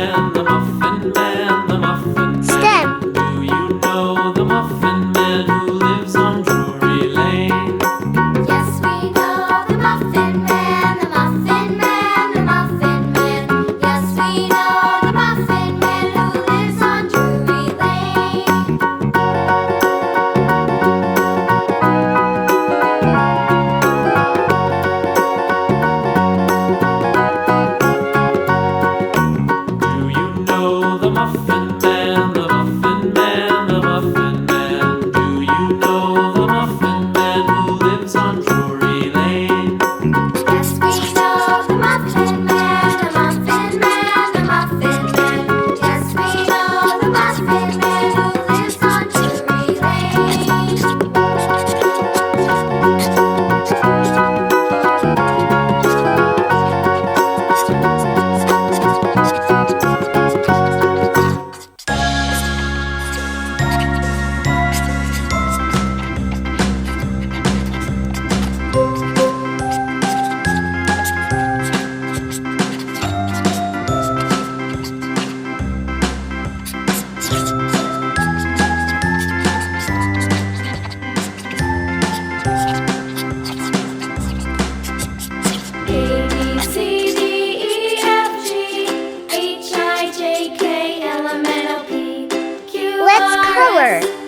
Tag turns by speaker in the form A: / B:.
A: Man, the Muffin Man, the Muffin Man.
B: Stem.
A: Do you know the Muffin Man who lives on Drury Lane?
C: Yes, we know the Muffin Man, the Muffin Man, the Muffin Man. Yes, we know the Muffin Man who lives on Drury Lane.
A: Do you know the Muffin Man, the Muffin Man, the Muffin Man? Do you know the Muffin Man who lives on Drury Lane?
C: Yes, we know the Muffin Man, the Muffin Man, the Muffin Man. Yes, we know the Muffin Man who lives on Drury Lane. A, B, C, D, E, F, G, H, I, J, K, L, M, N, O, P, Q,
B: Let's
C: R,
B: color.
C: S,